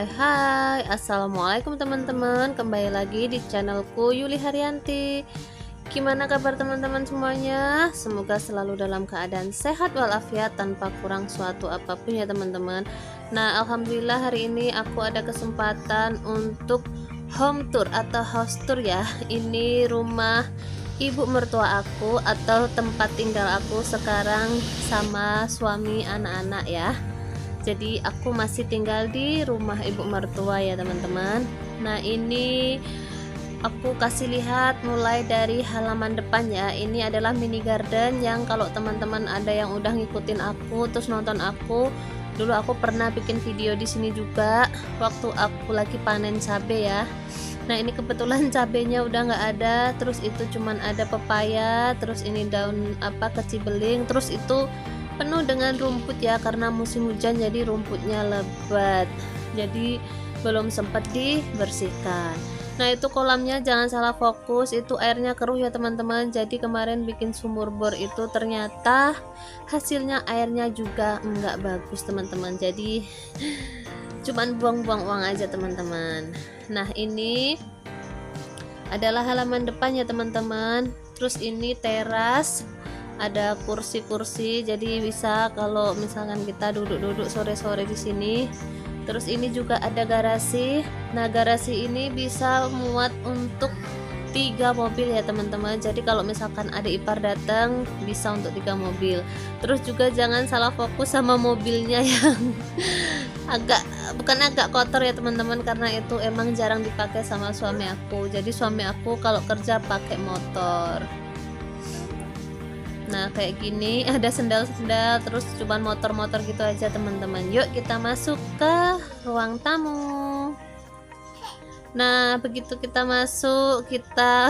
Hai, assalamualaikum teman-teman. Kembali lagi di channelku Yuli Haryanti. Gimana kabar teman-teman semuanya? Semoga selalu dalam keadaan sehat walafiat tanpa kurang suatu apapun ya teman-teman. Nah, alhamdulillah hari ini aku ada kesempatan untuk home tour atau house tour ya. Ini rumah ibu mertua aku atau tempat tinggal aku sekarang sama suami anak-anak ya. Jadi aku masih tinggal di rumah ibu mertua ya teman-teman. Nah, ini aku kasih lihat mulai dari halaman depan ya. Ini adalah mini garden yang kalau teman-teman ada yang udah ngikutin aku terus nonton aku, dulu aku pernah bikin video di sini juga waktu aku lagi panen cabai ya. Nah, ini kebetulan cabenya udah nggak ada, terus itu cuman ada pepaya, terus ini daun kecibeling, terus itu penuh dengan rumput ya karena musim hujan, jadi rumputnya lebat, jadi belum sempat dibersihkan. Nah, itu kolamnya jangan salah fokus, itu airnya keruh ya teman-teman. Jadi kemarin bikin sumur bor itu ternyata hasilnya airnya juga enggak bagus teman-teman, jadi cuman buang-buang uang aja teman-teman. Nah, ini adalah halaman depan ya teman-teman. Terus ini teras, ada kursi-kursi, jadi bisa kalau misalkan kita duduk-duduk sore-sore di sini. Terus ini juga ada garasi. Nah, garasi ini bisa muat untuk 3 mobil ya teman-teman. Jadi kalau misalkan ada ipar datang bisa untuk 3 mobil. Terus juga jangan salah fokus sama mobilnya yang bukan agak kotor ya teman-teman, karena itu emang jarang dipakai sama suami aku. Jadi suami aku kalau kerja pakai motor. Nah, kayak gini ada sendal-sendal, terus cuman motor-motor gitu aja teman-teman. Yuk kita masuk ke ruang tamu. Nah, begitu kita masuk, kita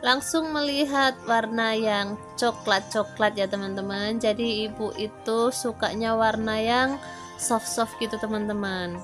langsung melihat warna yang coklat-coklat ya teman-teman. Jadi ibu itu sukanya warna yang soft-soft gitu teman-teman.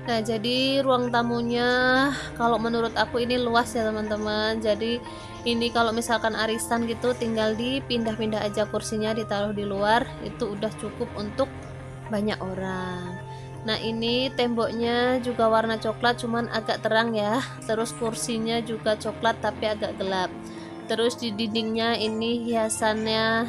Nah, jadi ruang tamunya kalau menurut aku ini luas ya teman-teman. Jadi ini kalau misalkan arisan gitu tinggal dipindah-pindah aja kursinya, ditaruh di luar, itu udah cukup untuk banyak orang. Nah, ini temboknya juga warna coklat cuman agak terang ya. Terus kursinya juga coklat tapi agak gelap. Terus di dindingnya ini hiasannya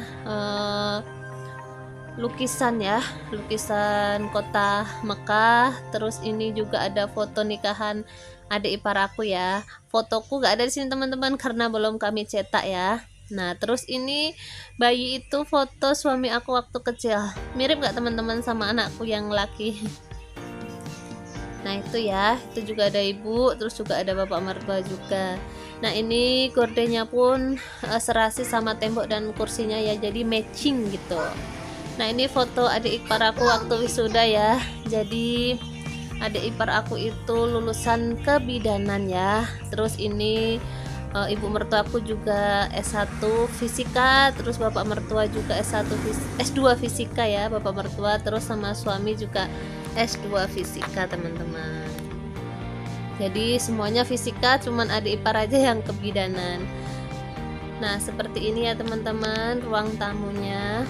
lukisan ya, lukisan kota Mekah. Terus ini juga ada foto nikahan adik ipar aku ya. Fotoku gak ada di sini teman-teman karena belum kami cetak ya. Nah, terus ini bayi itu foto suami aku waktu kecil. Mirip gak teman-teman sama anakku yang laki? Nah, itu ya, itu juga ada ibu, terus juga ada bapak mertua juga. Nah, ini gordennya pun serasi sama tembok dan kursinya ya, jadi matching gitu. Nah, ini foto adik ipar aku waktu wisuda ya. Jadi adik ipar aku itu lulusan kebidanan ya. Terus ini ibu mertua aku juga S1 fisika, terus bapak mertua juga S2 fisika ya, bapak mertua, terus sama suami juga S2 fisika teman-teman. Jadi semuanya fisika, cuman adik ipar aja yang kebidanan. Nah, seperti ini ya teman-teman ruang tamunya.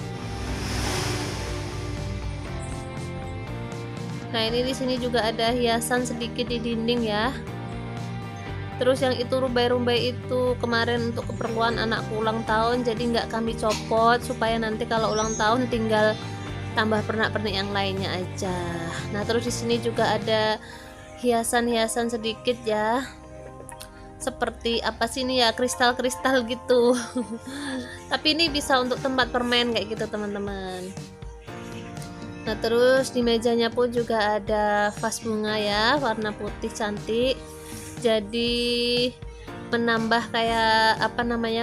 Nah, ini di sini juga ada hiasan sedikit di dinding ya. Terus yang itu rumbai-rumbai itu kemarin untuk keperluan anakku ulang tahun, jadi nggak kami copot supaya nanti kalau ulang tahun tinggal tambah pernak-pernik yang lainnya aja. Nah, terus di sini juga ada hiasan-hiasan sedikit ya. Seperti apa sih ini ya, kristal-kristal gitu. Tapi ini bisa untuk tempat permen kayak gitu teman-teman. Nah, terus di mejanya pun juga ada vas bunga ya, warna putih cantik. Jadi menambah kayak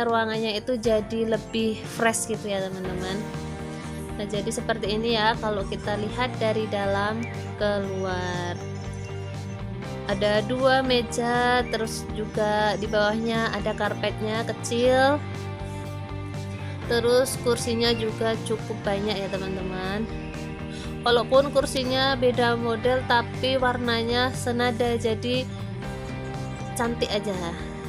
ruangannya itu jadi lebih fresh gitu ya teman-teman. Nah, jadi seperti ini ya kalau kita lihat dari dalam keluar. Ada 2 meja, terus juga di bawahnya ada karpetnya kecil. Terus kursinya juga cukup banyak ya teman-teman. Walaupun kursinya beda model tapi warnanya senada, jadi cantik aja.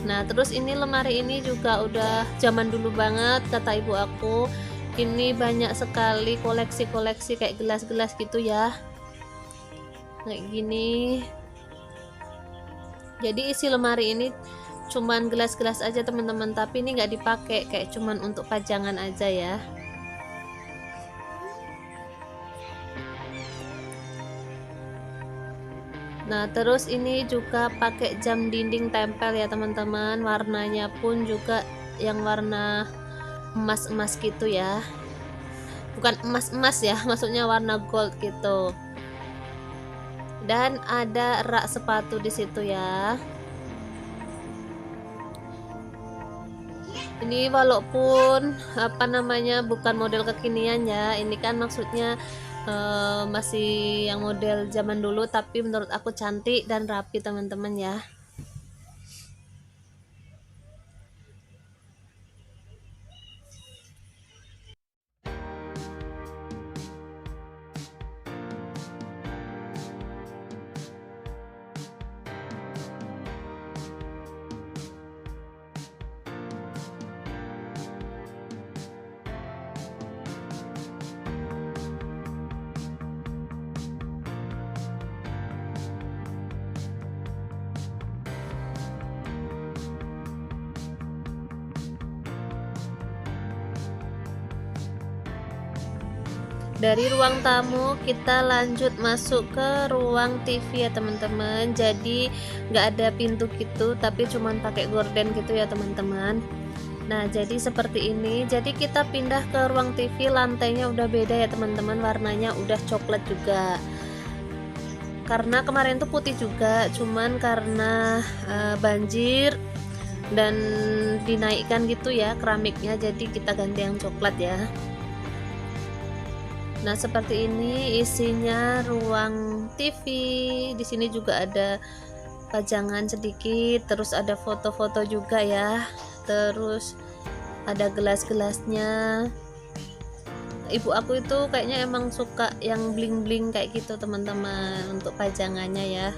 Nah, terus ini lemari ini juga udah zaman dulu banget kata ibu aku. Ini banyak sekali koleksi-koleksi kayak gelas-gelas gitu ya. kayak gini. Jadi isi lemari ini cuman gelas-gelas aja teman-teman, tapi ini nggak dipakai, kayak cuman untuk pajangan aja ya. Nah terus ini juga pakai jam dinding tempel ya teman-teman, warnanya pun juga yang warna emas-emas gitu ya, bukan emas-emas ya, maksudnya warna gold gitu. Dan ada rak sepatu di situ ya. Ini walaupun apa namanya bukan model kekinian ya, ini kan maksudnya masih yang model zaman dulu, tapi menurut aku cantik dan rapi teman-teman ya. Dari ruang tamu kita lanjut masuk ke ruang TV ya teman-teman. Jadi nggak ada pintu gitu, tapi cuman pakai gorden gitu ya teman-teman. Nah jadi seperti ini. Jadi kita pindah ke ruang TV, lantainya udah beda ya teman-teman, warnanya udah coklat juga. Karena kemarin tuh putih juga, cuman karena banjir dan dinaikkan gitu ya keramiknya, jadi kita ganti yang coklat ya. Nah seperti ini isinya ruang TV. Di sini juga ada pajangan sedikit, terus ada foto-foto juga ya, terus ada gelas-gelasnya. Ibu aku itu kayaknya emang suka yang bling-bling kayak gitu teman-teman, untuk pajangannya ya.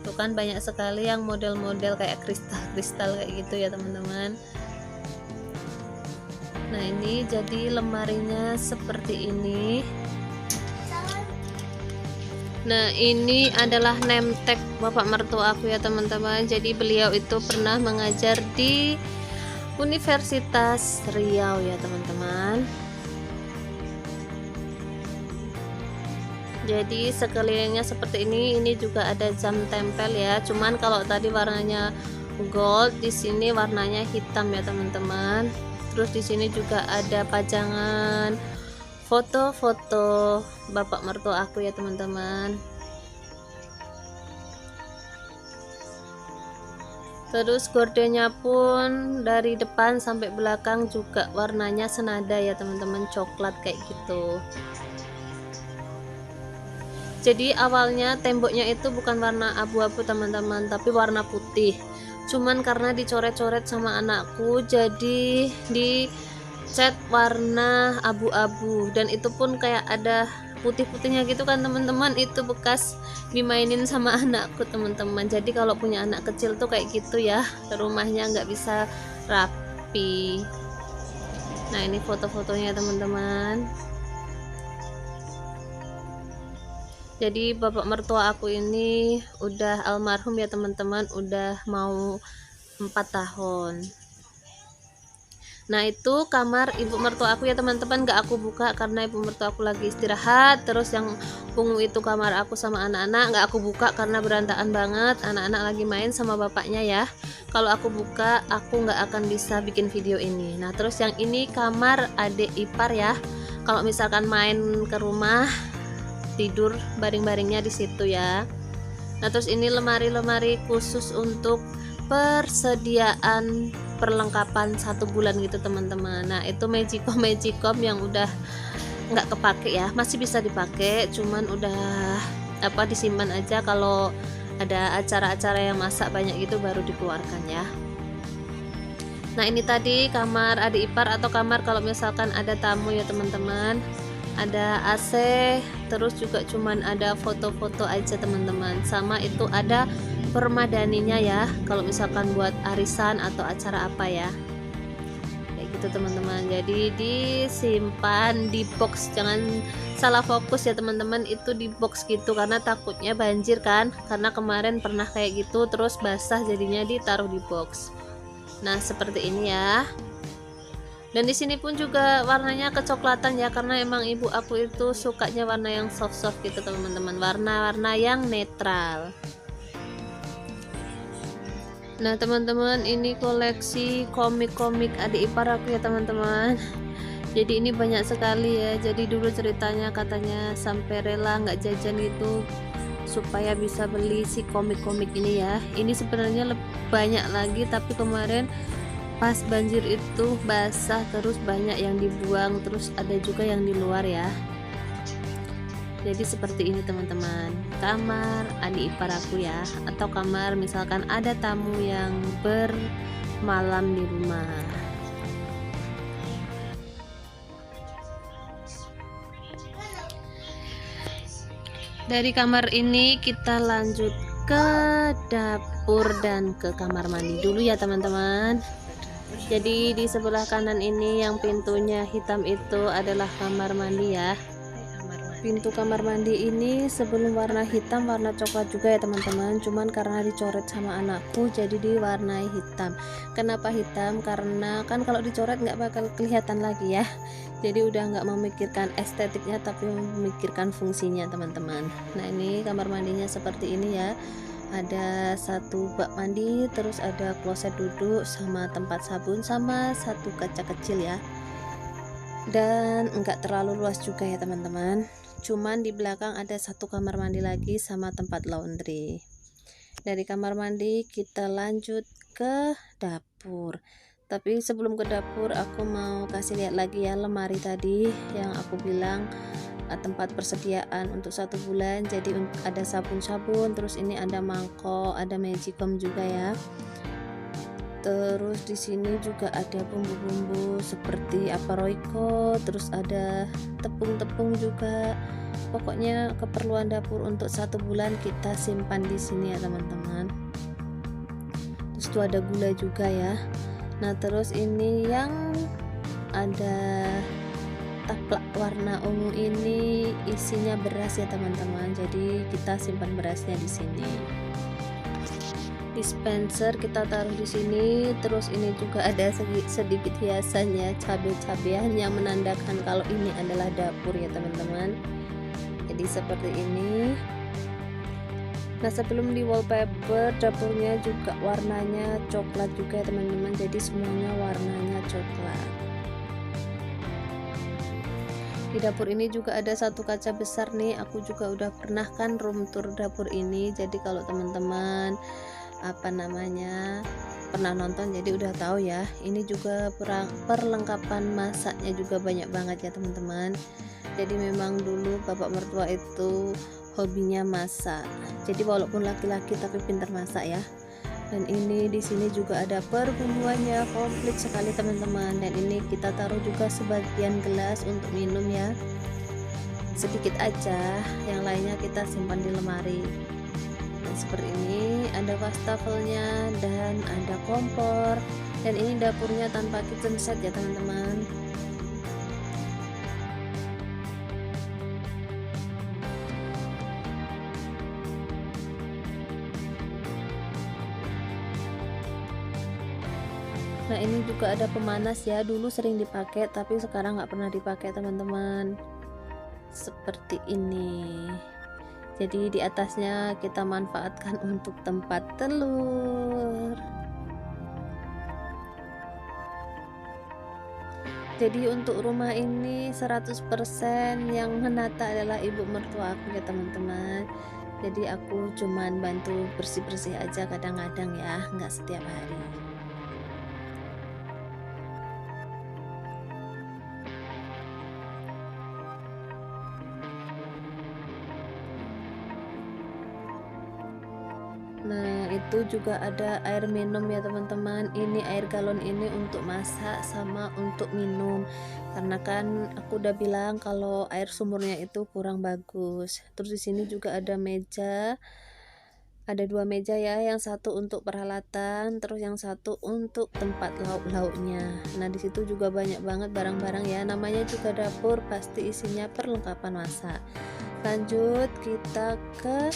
Itu kan banyak sekali yang model-model kayak kristal-kristal kayak gitu ya teman-teman. Nah ini jadi lemarinya seperti ini. Nah ini adalah name tag bapak mertua aku ya teman-teman. Jadi beliau itu pernah mengajar di Universitas Riau ya teman-teman. Jadi sekelilingnya seperti ini juga ada jam tempel ya. Cuman kalau tadi warnanya gold, di sini warnanya hitam ya teman-teman. Terus di sini juga ada pajangan foto-foto bapak mertua aku ya teman-teman. Terus gordennya pun dari depan sampai belakang juga warnanya senada ya teman-teman, coklat kayak gitu. Jadi awalnya temboknya itu bukan warna abu-abu teman-teman, tapi warna putih. Cuman karena dicoret-coret sama anakku, jadi dicat warna abu-abu, dan itu pun kayak ada putih-putihnya gitu kan teman-teman. Itu bekas dimainin sama anakku teman-teman. Jadi kalau punya anak kecil tuh kayak gitu ya, rumahnya nggak bisa rapi. Nah ini foto-fotonya teman-teman. Jadi bapak mertua aku ini udah almarhum ya teman-teman, udah mau 4 tahun. Nah itu kamar ibu mertua aku ya teman-teman, gak aku buka karena ibu mertua aku lagi istirahat. Terus yang ungu itu kamar aku sama anak-anak, gak aku buka karena berantakan banget, anak-anak lagi main sama bapaknya ya. Kalau aku buka aku gak akan bisa bikin video ini. Nah terus yang ini kamar adik ipar ya, kalau misalkan main ke rumah tidur baring-baringnya di situ ya. Nah terus ini lemari-lemari khusus untuk persediaan perlengkapan 1 bulan gitu teman-teman. Nah itu magicom yang udah nggak kepake ya, masih bisa dipakai, cuman udah apa disimpan aja, kalau ada acara-acara yang masak banyak gitu baru dikeluarkan ya. Nah ini tadi kamar adik ipar atau kamar kalau misalkan ada tamu ya teman-teman. Ada AC, terus juga cuman ada foto-foto aja teman-teman, sama itu ada permadaninya ya kalau misalkan buat arisan atau acara apa ya kayak gitu teman-teman. Jadi disimpan di box, jangan salah fokus ya teman-teman, itu di box gitu karena takutnya banjir kan, karena kemarin pernah kayak gitu terus basah jadinya ditaruh di box. Nah seperti ini ya. Dan di sini pun juga warnanya kecoklatan ya, karena emang ibu aku itu sukanya warna yang soft gitu teman-teman, warna-warna yang netral. Nah teman-teman, ini koleksi komik-komik adik ipar aku ya teman-teman. Jadi ini banyak sekali ya. Jadi dulu ceritanya katanya sampai rela nggak jajan itu supaya bisa beli si komik-komik ini ya. Ini sebenarnya banyak lagi, tapi kemarin pas banjir itu basah terus banyak yang dibuang, terus ada juga yang di luar ya. Jadi seperti ini teman-teman, kamar adik ipar aku ya, atau kamar misalkan ada tamu yang bermalam di rumah. Dari kamar ini kita lanjut ke dapur dan ke kamar mandi dulu ya teman-teman. Jadi di sebelah kanan ini yang pintunya hitam itu adalah kamar mandi ya. Pintu kamar mandi ini sebelum warna hitam warna coklat juga ya teman-teman, cuman karena dicoret sama anakku jadi diwarnai hitam. Kenapa hitam? Karena kan kalau dicoret nggak bakal kelihatan lagi ya, jadi udah nggak memikirkan estetiknya tapi memikirkan fungsinya teman-teman. Nah ini kamar mandinya seperti ini ya, ada satu bak mandi, terus ada kloset duduk sama tempat sabun sama satu kaca kecil ya, dan enggak terlalu luas juga ya teman-teman, cuman di belakang ada satu kamar mandi lagi sama tempat laundry. Dari kamar mandi kita lanjut ke dapur, tapi sebelum ke dapur aku mau kasih lihat lagi ya lemari tadi yang aku bilang tempat persediaan untuk 1 bulan. Jadi ada sabun-sabun, terus ini ada mangkok, ada magicom juga ya. Terus di sini juga ada bumbu-bumbu seperti Royco, terus ada tepung-tepung juga. Pokoknya keperluan dapur untuk 1 bulan kita simpan di sini ya teman-teman. Terus tuh ada gula juga ya. Nah terus ini yang ada taplak warna ungu ini isinya beras ya teman-teman. Jadi kita simpan berasnya di sini. Dispenser kita taruh di sini. Terus ini juga ada sedikit hiasannya, cabai-cabean yang menandakan kalau ini adalah dapur ya teman-teman. Jadi seperti ini. Nah sebelum di wallpaper dapurnya juga warnanya coklat juga ya teman-teman. Jadi semuanya warnanya coklat. Di dapur ini juga ada satu kaca besar nih, aku juga udah pernah kan room tour dapur ini. Jadi kalau teman-teman pernah nonton jadi udah tahu ya. Ini juga perlengkapan masaknya juga banyak banget ya teman-teman. Jadi memang dulu bapak mertua itu hobinya masak. Jadi walaupun laki-laki tapi pintar masak ya. Dan ini di sini juga ada perbumbuannya, komplit sekali teman-teman. Dan ini kita taruh juga sebagian gelas untuk minum ya, sedikit aja, yang lainnya kita simpan di lemari. Dan seperti ini ada wastafelnya dan ada kompor. Dan ini dapurnya tanpa kitchen set ya teman-teman. Nah ini juga ada pemanas ya, dulu sering dipakai tapi sekarang nggak pernah dipakai teman-teman. Seperti ini. Jadi di atasnya kita manfaatkan untuk tempat telur. Jadi untuk rumah ini 100% yang menata adalah ibu mertua aku ya teman-teman. Jadi aku cuman bantu bersih-bersih aja kadang-kadang ya, nggak setiap hari. Nah itu juga ada air minum ya teman-teman. Ini air galon ini untuk masak sama untuk minum, karena kan aku udah bilang kalau air sumurnya itu kurang bagus. Terus di sini juga ada meja, Ada 2 meja ya, yang satu untuk peralatan, terus yang satu untuk tempat lauk-lauknya. Nah, di situ juga banyak banget barang-barang ya, namanya juga dapur, pasti isinya perlengkapan masak. Lanjut kita ke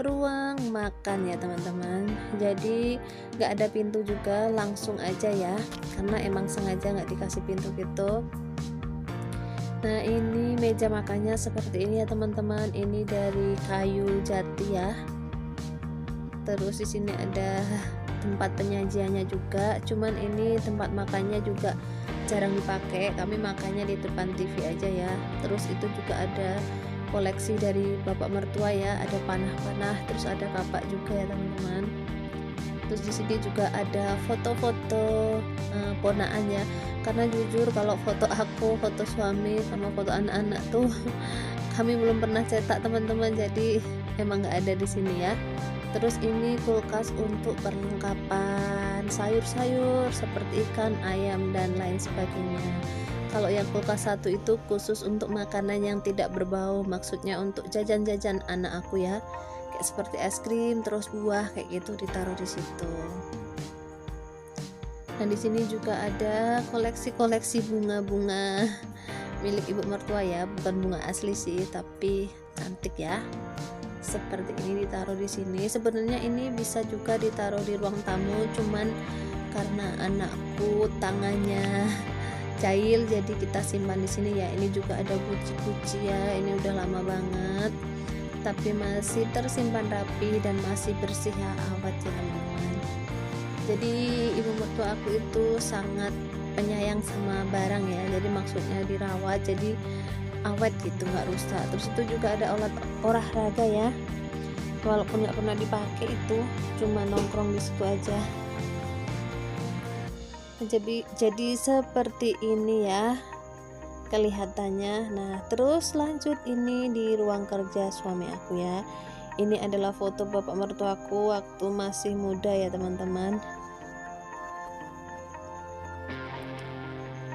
ruang makan ya teman-teman. Jadi nggak ada pintu juga, langsung aja ya, karena emang sengaja nggak dikasih pintu gitu. Nah, ini meja makannya seperti ini ya teman-teman, ini dari kayu jati ya. Terus di sini ada tempat penyajiannya juga, cuman ini tempat makannya juga jarang dipakai, kami makannya di depan TV aja ya. Terus itu juga ada koleksi dari bapak mertua ya, ada panah-panah, terus ada kapak juga ya teman-teman. Terus di sini juga ada foto-foto ponaan ya, karena jujur kalau foto aku, foto suami sama foto anak-anak tuh kami belum pernah cetak teman-teman, jadi emang nggak ada di sini ya. Terus ini kulkas untuk perlengkapan sayur-sayur seperti ikan, ayam, dan lain sebagainya. Kalau yang kulkas satu itu khusus untuk makanan yang tidak berbau, maksudnya untuk jajan-jajan anak aku ya, kayak seperti es krim, terus buah kayak gitu ditaruh di situ. Dan di sini juga ada koleksi-koleksi bunga-bunga milik ibu mertua ya, bukan bunga asli sih, tapi cantik ya. Seperti ini ditaruh di sini. Sebenarnya ini bisa juga ditaruh di ruang tamu, cuman karena anakku tangannya jahil jadi kita simpan di sini ya. Ini juga ada guci-guci ya, ini udah lama banget tapi masih tersimpan rapi dan masih bersih ya, awet ya teman-teman. Jadi ibu mertua aku itu sangat penyayang sama barang ya, jadi maksudnya dirawat jadi awet gitu, nggak rusak. Terus itu juga ada alat olahraga ya, walaupun nggak pernah dipakai, itu cuma nongkrong di situ aja. Jadi seperti ini ya kelihatannya. Nah, terus lanjut ini di ruang kerja suami aku ya. Ini adalah foto bapak mertuaku waktu masih muda ya teman-teman.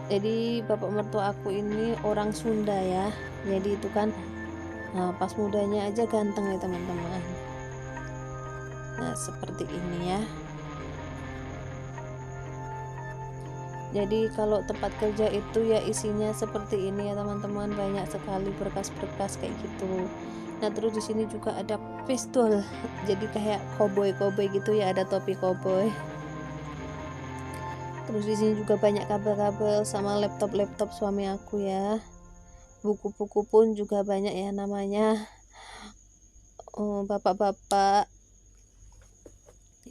Jadi bapak mertua aku ini orang Sunda ya, jadi itu kan pas mudanya aja ganteng ya teman-teman. Nah, seperti ini ya. Jadi kalau tempat kerja itu ya isinya seperti ini ya teman-teman, banyak sekali berkas-berkas kayak gitu. Nah, terus di sini juga ada pistol, jadi kayak koboi gitu ya, ada topi koboi. Terus di sini juga banyak kabel-kabel sama laptop suami aku ya. Buku-buku pun juga banyak ya, namanya bapak-bapak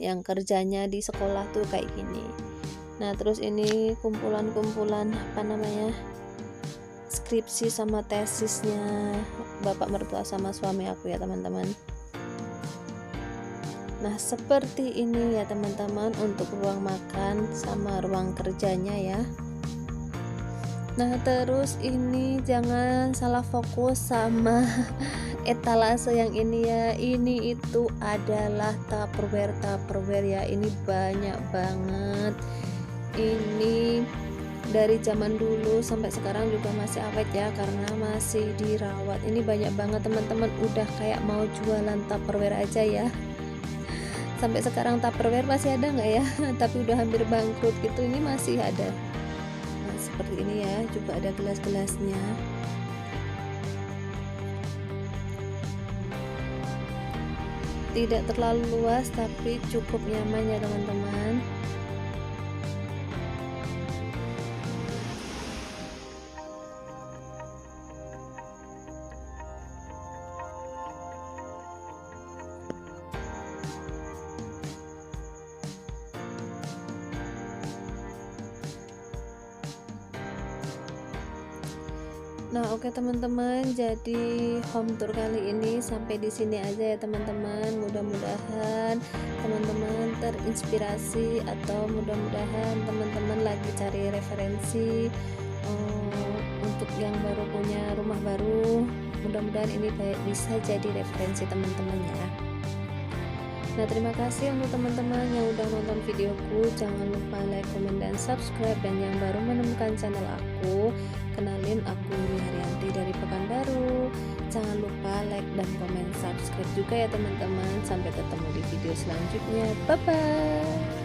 yang kerjanya di sekolah tuh kayak gini. Nah, terus ini kumpulan-kumpulan skripsi sama tesisnya bapak mertua sama suami aku ya teman-teman. Nah, seperti ini ya teman-teman untuk ruang makan sama ruang kerjanya ya. Nah, terus ini jangan salah fokus sama etalase yang ini ya. Ini itu adalah tupperware ya. Ini banyak banget. Ini dari zaman dulu sampai sekarang juga masih awet ya, karena masih dirawat. Ini banyak banget teman-teman, udah kayak mau jualan tupperware aja ya. Sampai sekarang tupperware masih ada nggak ya? Tapi udah hampir bangkrut gitu, ini masih ada. Nah, seperti ini ya, juga ada gelas-gelasnya. Tidak terlalu luas tapi cukup nyaman ya teman-teman. Nah, oke teman-teman, jadi home tour kali ini sampai di sini aja ya teman-teman. Mudah-mudahan teman-teman terinspirasi, atau mudah-mudahan teman-teman lagi cari referensi untuk yang baru punya rumah baru. Mudah-mudahan ini bisa jadi referensi teman-teman ya. Nah, terima kasih untuk teman-teman yang udah nonton videoku. Jangan lupa like, comment, dan subscribe. Dan yang baru menemukan channel aku, kenalin, aku Yuli Haryanti dari Pekanbaru. Jangan lupa like dan komen, subscribe juga ya teman-teman. Sampai ketemu di video selanjutnya. Bye bye.